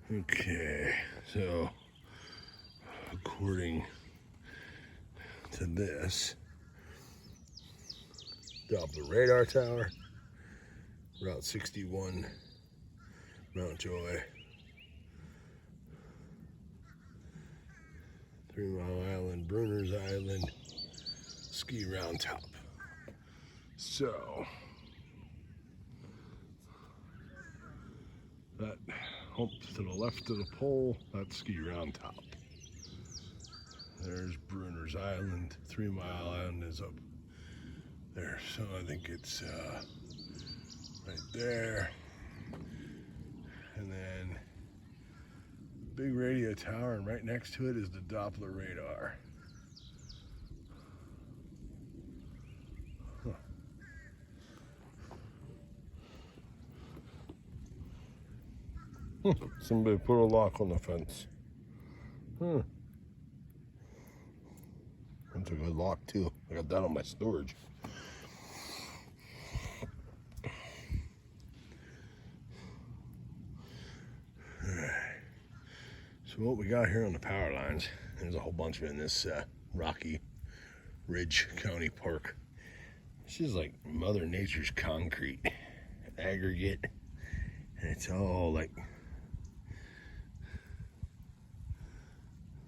Okay, so according to this, Doppler radar tower, Route 61, Mount Joy, 3 Mile Island, Bruner's Island, Ski Round Top. So that hump to the left of the pole, that's Ski Round Top. There's Bruner's Island, 3 Mile Island is up there. So I think it's right there. And then big radio tower, and right next to it is the Doppler radar. Somebody put a lock on the fence. That's a good lock too. I got that on my storage. Alright. So what we got here on the power lines, there's a whole bunch of it in this Rocky Ridge County Park. This is like Mother Nature's concrete, aggregate, and it's all like,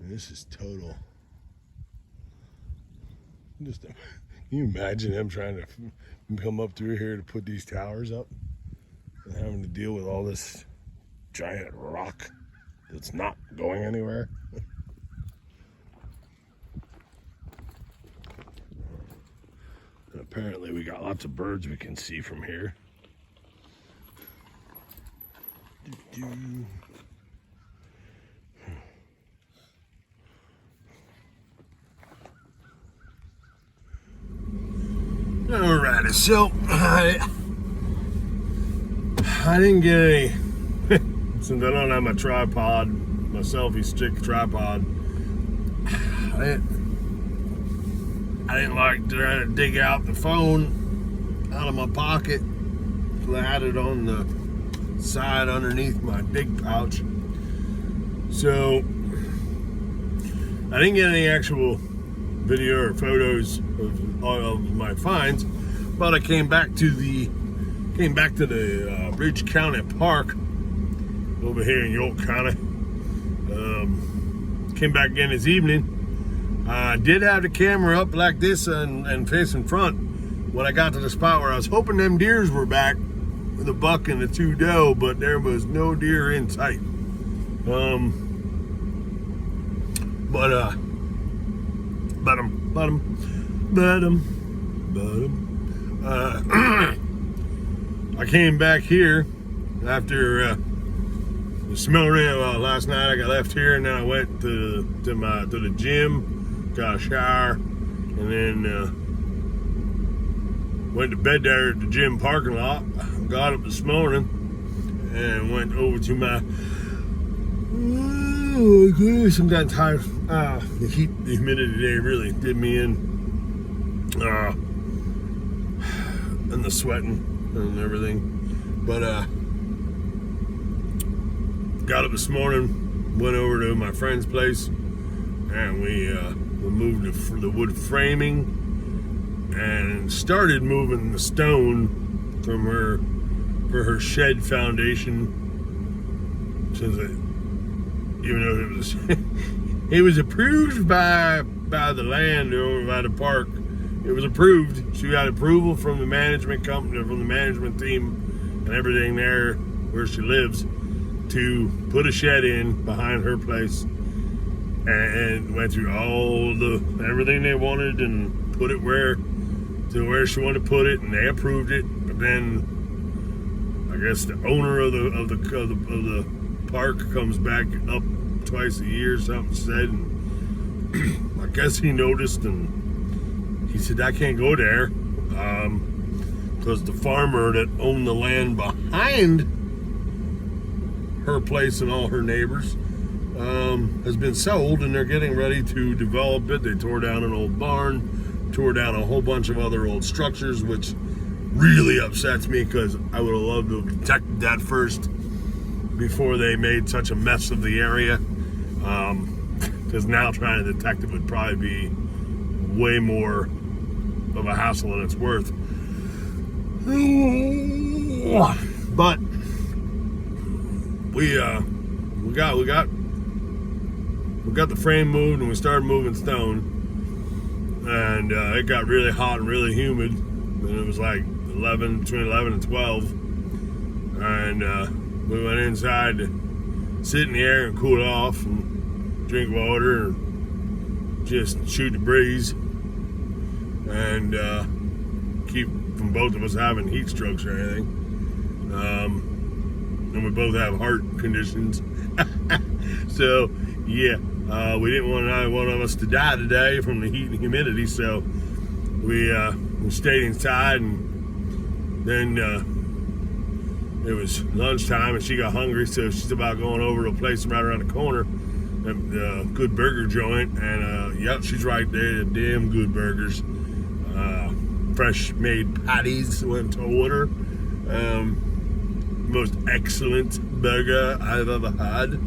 this is total. Just, can you imagine them trying to come up through here to put these towers up and having to deal with all this giant rock that's not going anywhere? And apparently we got lots of birds we can see from here. Alrighty, so I didn't get any, since I don't have my tripod, my selfie stick tripod, I didn't like trying to dig out the phone out of my pocket, so I had it on the side underneath my dig pouch. So I didn't get any actual video or photos of my finds, but I came back to the Ridge County Park over here in York County. Came back again this evening. I did have the camera up like this and facing front when I got to the spot where I was hoping them deers were back, the buck and the 2 doe, but there was no deer in sight. I came back here after the smell ran last night. I got left here, and then I went to the gym, got a shower, and then went to bed there at the gym parking lot. Got up this morning and went over to my. Oh goodness, I'm getting tired. The heat, the humidity today really did me in. And the sweating and everything. But got up this morning, went over to my friend's place, and we moved the wood framing and started moving the stone from for her shed foundation, so that even though it was approved by the land over by the park. It was approved. She got approval from the management company, from the management team and everything there where she lives, to put a shed in behind her place, and went through everything they wanted and put it where she wanted to put it, and they approved it. But then I guess the owner of the park comes back up twice a year, something said, and I guess he noticed, and he said, I can't go there because the farmer that owned the land behind her place and all her neighbors has been sold, and they're getting ready to develop it. They tore down an old barn, tore down a whole bunch of other old structures, which really upsets me because I would have loved to have protected that first. before they made such a mess of the area. Because now trying to detect it would probably be way more of a hassle than it's worth. But we got the frame moved and we started moving stone, and it got really hot and really humid, and it was like between 11 and 12, and we went inside to sit in the air and cool off and drink water and just shoot the breeze and keep from both of us having heat strokes or anything. And we both have heart conditions. So yeah, we didn't want either one of us to die today from the heat and humidity, so we stayed inside, and then it was lunchtime and she got hungry, so she's about going over to a place right around the corner, a Good Burger joint, and yep, she's right there. Damn good burgers, fresh made patties went to order. Most excellent burger I've ever had.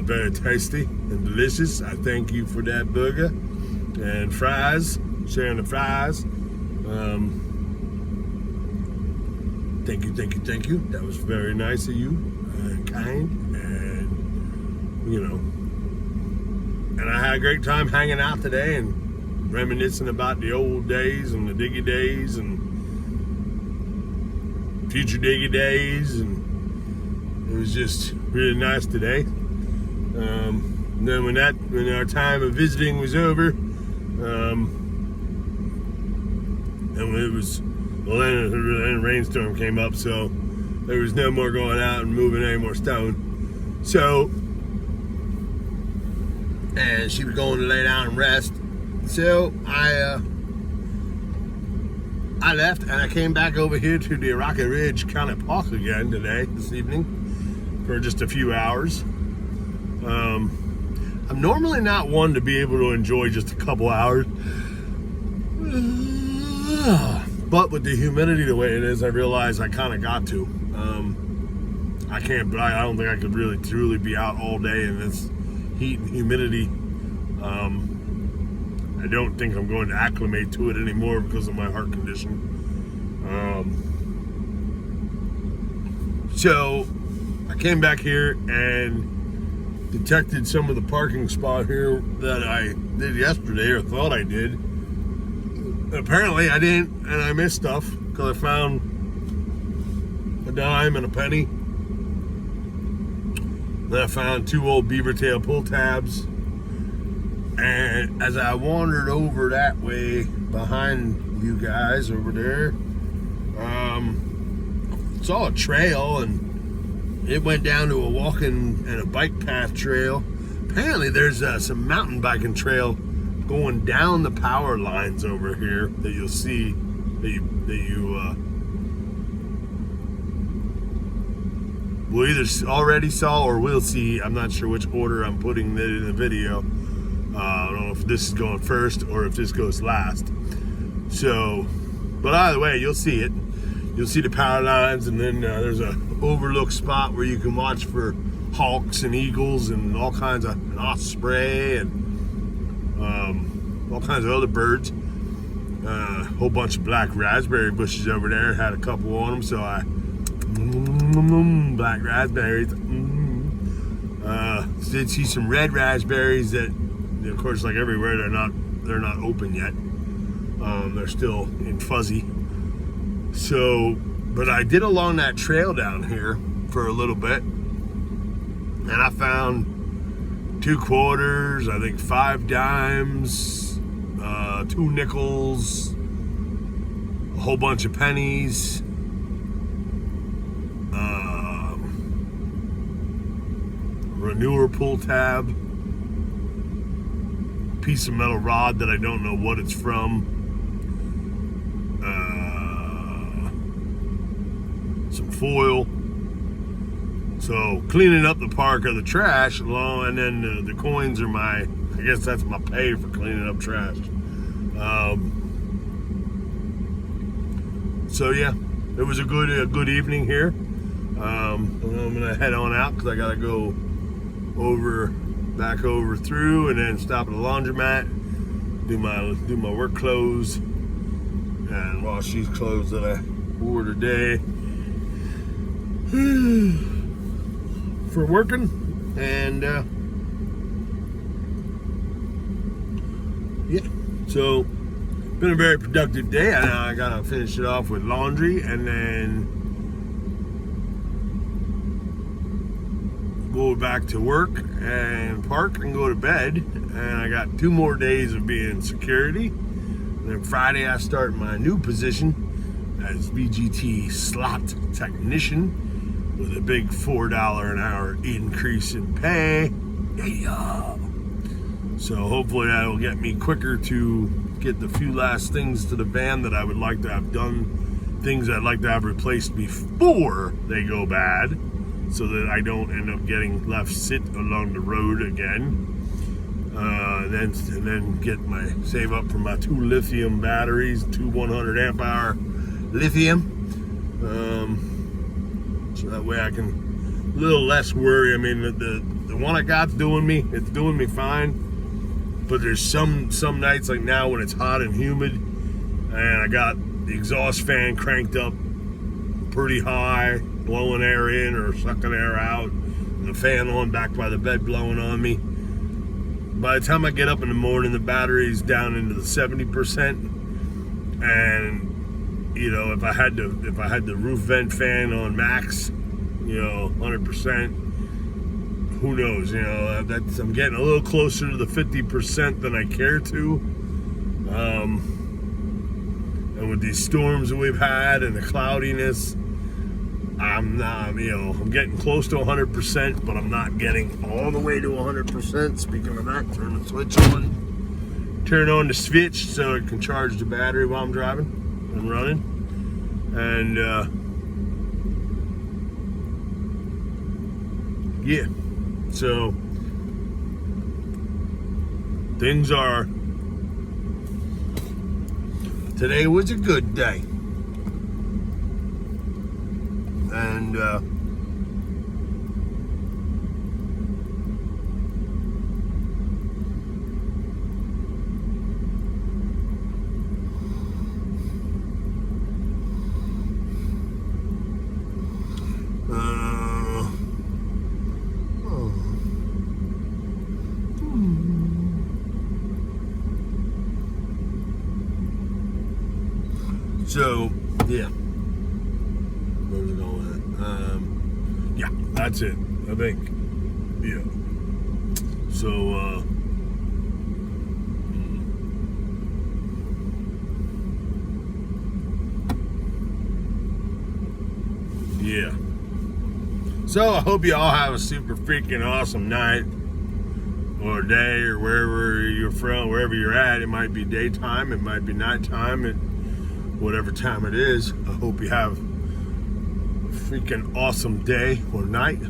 Very tasty and delicious. I thank you for that burger. And fries, sharing the fries. Thank you. That was very nice of you and kind, and and I had a great time hanging out today and reminiscing about the old days and the diggy days and future diggy days, and it was just really nice today. And then when our time of visiting was over, and then a rainstorm came up, so there was no more going out and moving any more stone. So, and she was going to lay down and rest. So I left and I came back over here to the Rocky Ridge County Park again this evening, for just a few hours. I'm normally not one to be able to enjoy just a couple hours. But with the humidity the way it is, I realize I kind of got to. I can't, but I don't think I could really truly be out all day in this heat and humidity. I don't think I'm going to acclimate to it anymore because of my heart condition. So I came back here and detected some of the parking spot here that I did yesterday, or thought I did. Apparently I didn't, and I missed stuff because I found a dime and a penny. Then I found 2 old beaver tail pull tabs. And as I wandered over that way behind you guys over there, saw a trail, and it went down to a walking and a bike path trail. Apparently there's some mountain biking trail going down the power lines over here that you'll see, that you will either already saw or will see. I'm not sure which order I'm putting it in the video. I don't know if this is going first or if this goes last. So, but either way, you'll see it. You'll see the power lines, and then there's a overlook spot where you can watch for hawks and eagles and all kinds of osprey and all kinds of other birds. A whole bunch of black raspberry bushes over there. Had a couple on them, so I black raspberries. Did see some red raspberries that, of course, like everywhere, they're not open yet. They're still in fuzzy. So, but I did along that trail down here for a little bit, and I found 2 quarters, I think 5 dimes, 2 nickels, a whole bunch of pennies, Renewal pull tab, piece of metal rod that I don't know what it's from, some foil. So cleaning up the park or the trash, and then the coins are I guess that's my pay for cleaning up trash. So yeah, it was a good evening here. I'm gonna head on out because I gotta go back over through, and then stop at the laundromat, do my work clothes, and wash these clothes that I wore today for working. And yeah, so been a very productive day. I gotta finish it off with laundry and then go back to work and park and go to bed. And I got 2 more days of being security. And then Friday I start my new position as VGT slot technician with a big $4 an hour increase in pay. Yeah. So hopefully that'll get me quicker to get the few last things to the van that I would like to have done, things I'd like to have replaced before they go bad, so that I don't end up getting left sit along the road again. And then save up for my 2 lithium batteries, 2 100 amp hour lithium. So that way I can a little less worry. I mean, the one I got's doing me fine. But there's some nights like now when it's hot and humid, and I got the exhaust fan cranked up pretty high, blowing air in or sucking air out, and the fan on back by the bed blowing on me. By the time I get up in the morning, the battery's down into the 70%, and you know, if I had the roof vent fan on max, 100%. Who knows? I'm getting a little closer to the 50% than I care to. And with these storms that we've had and the cloudiness, I'm getting close to 100%, but I'm not getting all the way to 100%. Speaking of that, turn the switch on. Turn on the switch so it can charge the battery while I'm driving and running. And yeah. So today was a good day. And so, yeah. Where's it going at? Yeah, that's it, I think. Yeah. So, yeah. So, I hope you all have a super freaking awesome night or day or wherever you're from, wherever you're at. It might be daytime, it might be nighttime, whatever time it is. I hope you have a freaking awesome day or night.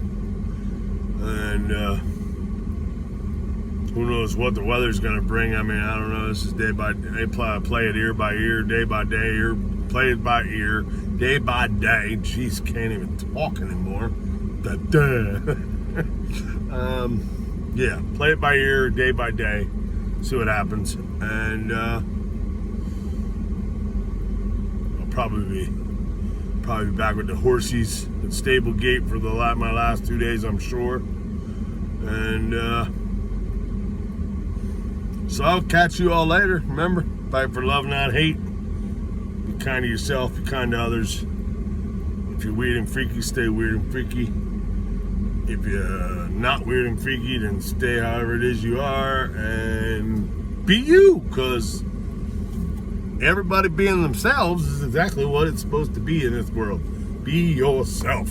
And who knows what the weather's gonna bring. I mean, I don't know. This is day by day. Play it ear by ear, day by day. Play it by ear, day by day. Jeez, can't even talk anymore. Yeah, play it by ear, day by day. See what happens. And probably be back with the horsies at Stable Gate for my last 2 days, I'm sure. And so I'll catch you all later. Remember, fight for love, not hate. Be kind to yourself, be kind to others. If you're weird and freaky, stay weird and freaky. If you're not weird and freaky, then stay however it is you are and be you, because everybody being themselves is exactly what it's supposed to be in this world. Be yourself.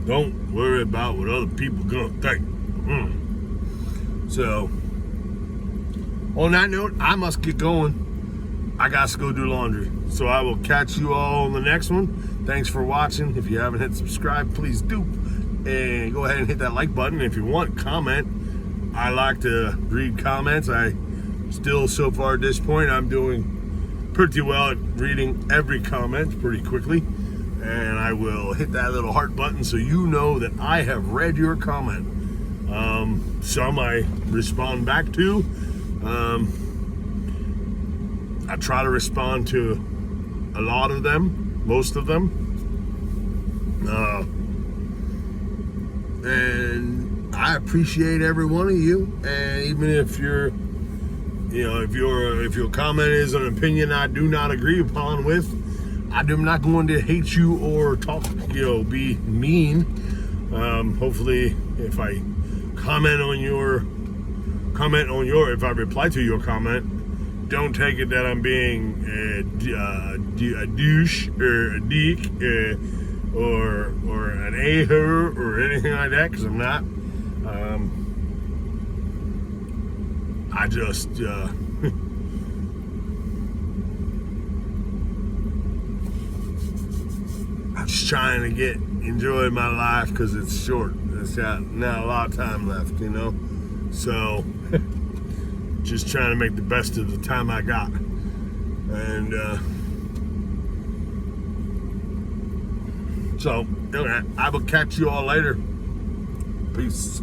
Don't worry about what other people gonna think. So, on that note, I must get going. I got to go do laundry. So I will catch you all on the next one. Thanks for watching. If you haven't hit subscribe, please do. And go ahead and hit that like button. If you want, comment. I like to read comments. Still, so far at this point, I'm doing pretty well at reading every comment pretty quickly. and I will hit that little heart button so you know that I have read your comment. Some I respond back to. I try to respond to a lot of them, most of them. And I appreciate every one of you. And even if you're, if your comment is an opinion I do not agree upon with, I'm not going to hate you or talk, be mean. Hopefully, if I if I reply to your comment, don't take it that I'm being a douche or a deek or an a-hole or anything like that, because I'm not. I just I'm just trying to enjoy my life because it's short. It's got not a lot of time left, So just trying to make the best of the time I got. And so, I will catch you all later. Peace.